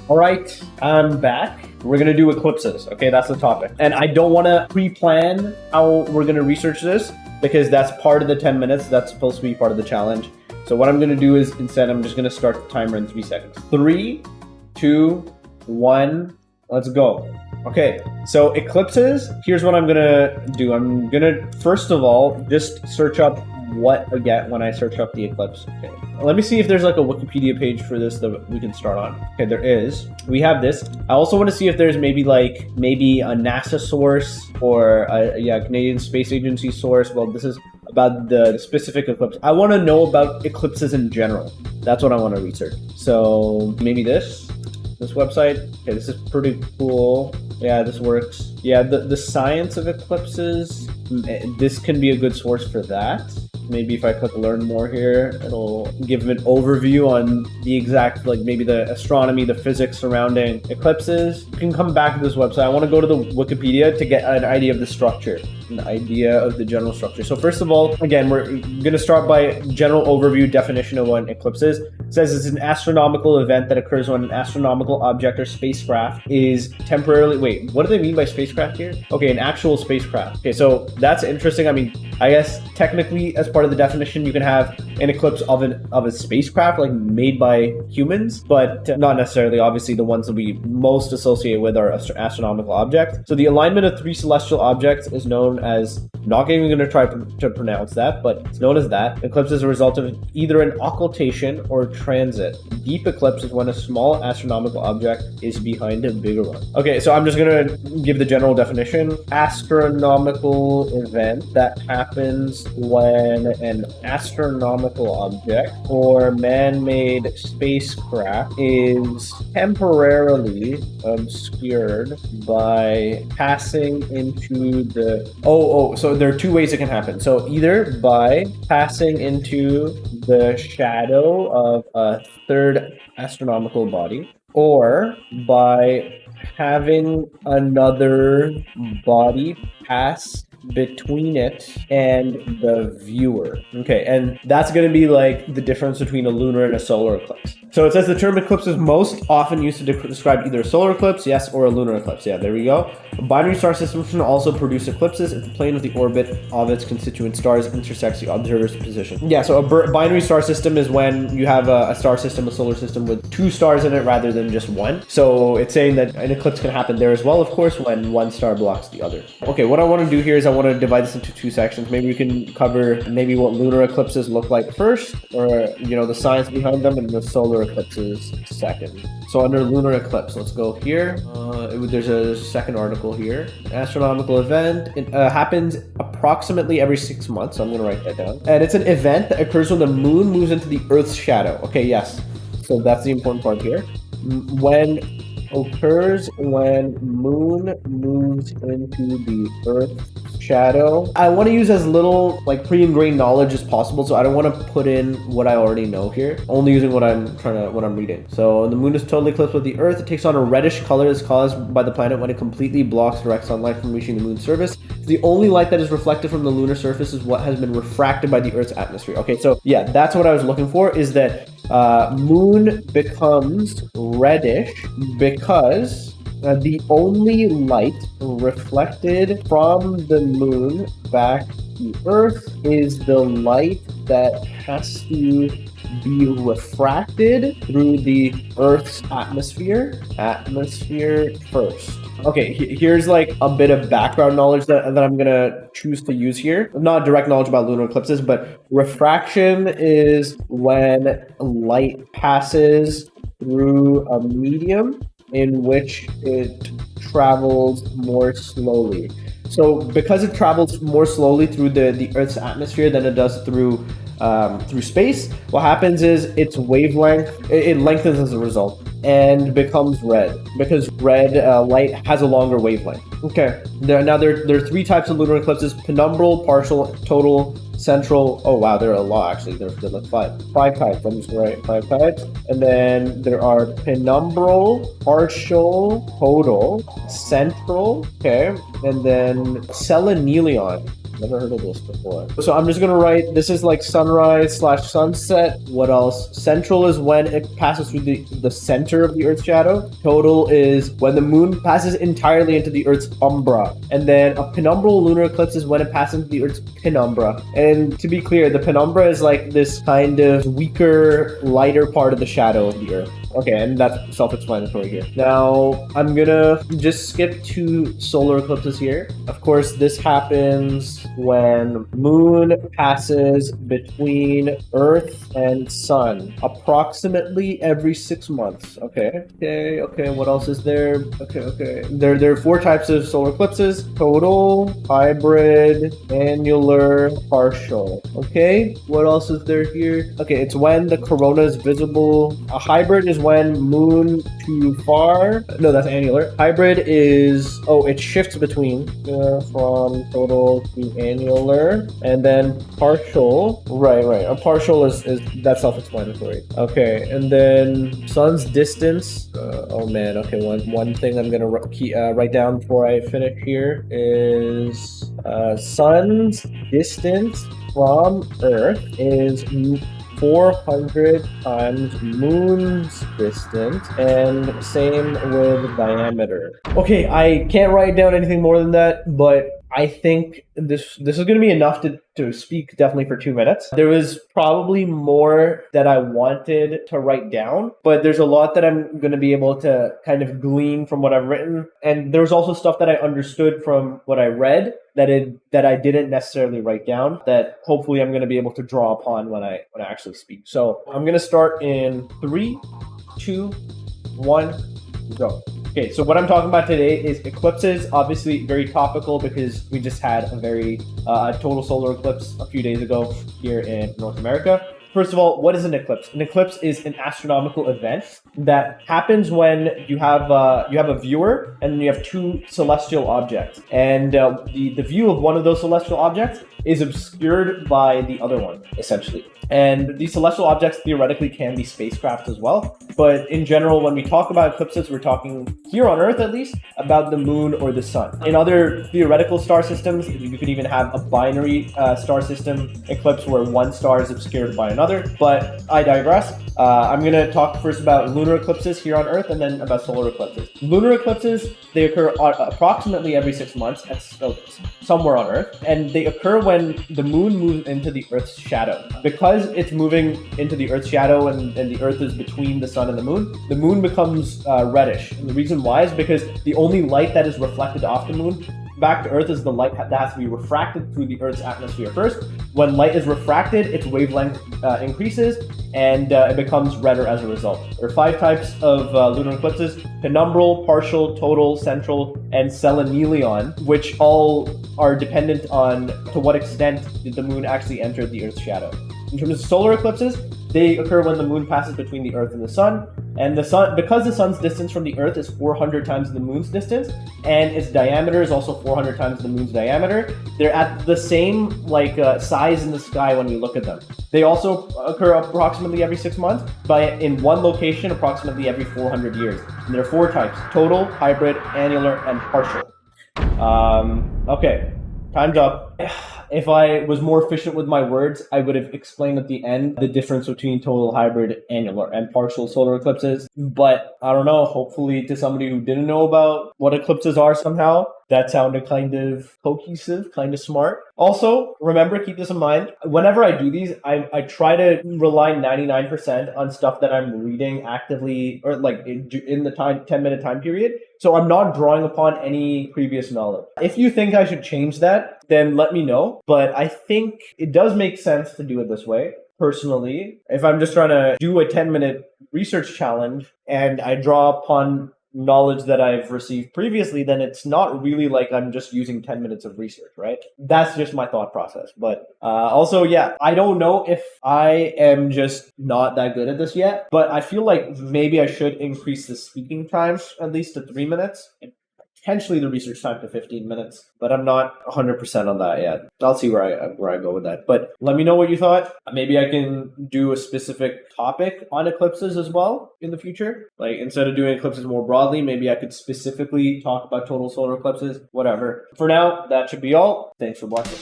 All right, I'm back. We're gonna do eclipses. Okay, that's the topic. And I don't want to pre-plan how we're gonna research this because that's part of the 10 minutes. That's supposed to be part of the challenge. So what I'm gonna do is instead, I'm just gonna start the timer in 3 seconds. 3, 2, 1, let's go. Okay, so eclipses, here's what I'm gonna do. I'm gonna, first of all, just search up what I get when I search up the eclipse. Okay, let me see if there's like a Wikipedia page for this that we can start on. Okay, there is. We have this. I also want to see if there's maybe a NASA source or a Canadian Space Agency source. Well, this is about the specific eclipse. I want to know about eclipses in general. That's what I want to research. So maybe this website. Okay, this is pretty cool. Yeah, this works. Yeah, the science of eclipses, this can be a good source for that. Maybe if I click learn more here, it'll give an overview on the exact, maybe the astronomy, the physics surrounding eclipses. You can come back to this website. I want to go to the Wikipedia to get an idea of the structure, an idea of the general structure. So first of all, again, we're going to start by general overview definition of what an eclipse is. It says it's an astronomical event that occurs when an astronomical object or spacecraft is temporarily, wait, what do they mean by spacecraft here? Okay, an actual spacecraft. Okay, so that's interesting. I mean, I guess technically as part of the definition, you can have an eclipse of a spacecraft made by humans, but not necessarily. Obviously, the ones that we most associate with are astronomical objects. So the alignment of 3 celestial objects is known as, not even going to try to pronounce that, but it's known as that. Eclipse is a result of either an occultation or transit. Deep eclipse is when a small astronomical object is behind a bigger one. Okay, so I'm just going to give the general definition. Astronomical event that happens when an astronomical object or man-made spacecraft is temporarily obscured by passing into the... So there are 2 ways it can happen. So either by passing into the shadow of a third astronomical body, or by having another body pass between it and the viewer. Okay, and that's going to be the difference between a lunar and a solar eclipse. So it says the term eclipse is most often used to describe either a solar eclipse, yes, or a lunar eclipse. Yeah, there we go. A binary star system can also produce eclipses if the plane of the orbit of its constituent stars intersects the observer's position. Yeah, so a binary star system is when you have a star system, a solar system with 2 stars in it rather than just 1. So it's saying that an eclipse can happen there as well, of course, when 1 star blocks the other. Okay, what I want to do here is I want to divide this into 2 sections. Maybe we can cover maybe what lunar eclipses look like first, or the science behind them, and the solar eclipses second. So under lunar eclipse, let's go here. There's a second article here. Astronomical event. It happens approximately every 6 months. So I'm going to write that down. And it's an event that occurs when the moon moves into the Earth's shadow. Okay, yes. So that's the important part here. Occurs when moon moves into the Earth's shadow. I want to use as little pre-ingrained knowledge as possible, so I don't want to put in what I already know here. Only using what I'm reading. So the moon is totally eclipsed with the Earth. It takes on a reddish color that's caused by the planet when it completely blocks direct sunlight from reaching the moon's surface. The only light that is reflected from the lunar surface is what has been refracted by the Earth's atmosphere. Okay, so yeah, that's what I was looking for, is that moon becomes reddish because the only light reflected from the moon back to Earth is the light that has to be refracted through the Earth's atmosphere first. Okay, here's a bit of background knowledge that I'm gonna choose to use here. Not direct knowledge about lunar eclipses, but refraction is when light passes through a medium in which it travels more slowly. So because it travels more slowly through the Earth's atmosphere than it does through space, what happens is its wavelength, it lengthens as a result and becomes red, because red light has a longer wavelength. Okay, there are 3 types of lunar eclipses: penumbral, partial, total, central. Oh wow, there are a lot actually. There are 5 types. I'm just gonna write 5 types. And then there are penumbral, partial, total, central, okay, and then selenelion. Never heard of this before. So I'm just gonna write, this is like sunrise / sunset. What else? Central is when it passes through the center of the Earth's shadow. Total is when the moon passes entirely into the Earth's umbra. And then a penumbral lunar eclipse is when it passes into the Earth's penumbra. And to be clear, the penumbra is like this kind of weaker, lighter part of the shadow of the Earth. Okay, and that's self-explanatory here. Now, I'm gonna just skip 2 solar eclipses here. Of course, this happens when moon passes between Earth and Sun, approximately every 6 months. Okay, what else is there? Okay. There are 4 types of solar eclipses: total, hybrid, annular, partial. Okay, what else is there here? Okay, it's when the corona is visible. A hybrid is when moon too far. No, that's annular. Hybrid is, it shifts between from total to annular. And then partial, right. A partial is that's self-explanatory. Okay, and then sun's distance. Oh man, okay, one thing I'm gonna write down before I finish here is sun's distance from Earth is 400 times moon's distance, and same with diameter. Okay, I can't write down anything more than that, but I think this is going to be enough to speak definitely for 2 minutes. There was probably more that I wanted to write down, but there's a lot that I'm going to be able to kind of glean from what I've written. And there was also stuff that I understood from what I read that I didn't necessarily write down that hopefully I'm going to be able to draw upon when I actually speak. So I'm going to start in 3, 2, 1, go. Okay, so what I'm talking about today is eclipses. Obviously very topical because we just had a very total solar eclipse a few days ago here in North America. First of all, what is an eclipse? An eclipse is an astronomical event that happens when you have a viewer and you have 2 celestial objects, and the view of one of those celestial objects is obscured by the other one, essentially. And these celestial objects theoretically can be spacecraft as well. But in general, when we talk about eclipses, we're talking here on Earth, at least, about the moon or the sun. In other theoretical star systems, you could even have a binary star system eclipse where one star is obscured by another. But I digress. I'm going to talk first about lunar eclipses here on Earth and then about solar eclipses. Lunar eclipses, they occur approximately every 6 months somewhere on Earth. And they occur when the moon moves into the Earth's shadow. Because it's moving into the Earth's shadow and the Earth is between the sun and the moon becomes reddish. And the reason why is because the only light that is reflected off the moon back to Earth is the light that has to be refracted through the Earth's atmosphere first. When light is refracted, its wavelength increases and it becomes redder as a result. There are 5 types of lunar eclipses: penumbral, partial, total, central, and selenelion, which all are dependent on to what extent did the moon actually enter the Earth's shadow. In terms of solar eclipses, they occur when the moon passes between the Earth and the sun. And the sun, because the sun's distance from the Earth is 400 times the moon's distance, and its diameter is also 400 times the moon's diameter, they're at the same size in the sky when we look at them. They also occur approximately every 6 months, but in one location approximately every 400 years. And there are 4 types: total, hybrid, annular, and partial. Okay, time's up. If I was more efficient with my words, I would have explained at the end the difference between total, hybrid, annular, and partial solar eclipses. But I don't know, hopefully to somebody who didn't know about what eclipses are somehow, that sounded kind of cohesive, kind of smart. Also, remember, keep this in mind, whenever I do these, I try to rely 99% on stuff that I'm reading actively or like in the 10-minute time period. So I'm not drawing upon any previous knowledge. If you think I should change that, then let me know. But I think it does make sense to do it this way. Personally, if I'm just trying to do a 10-minute research challenge and I draw upon knowledge that I've received previously, then it's not really like I'm just using 10 minutes of research, right? That's just my thought process. But also, yeah, I don't know if I am just not that good at this yet, but I feel like maybe I should increase the speaking time at least to 3 minutes. Potentially the research time to 15 minutes, but I'm not 100% on that yet. I'll see where I go with that. But let me know what you thought. Maybe I can do a specific topic on eclipses as well in the future. Like instead of doing eclipses more broadly, maybe I could specifically talk about total solar eclipses, whatever. For now, that should be all. Thanks for watching.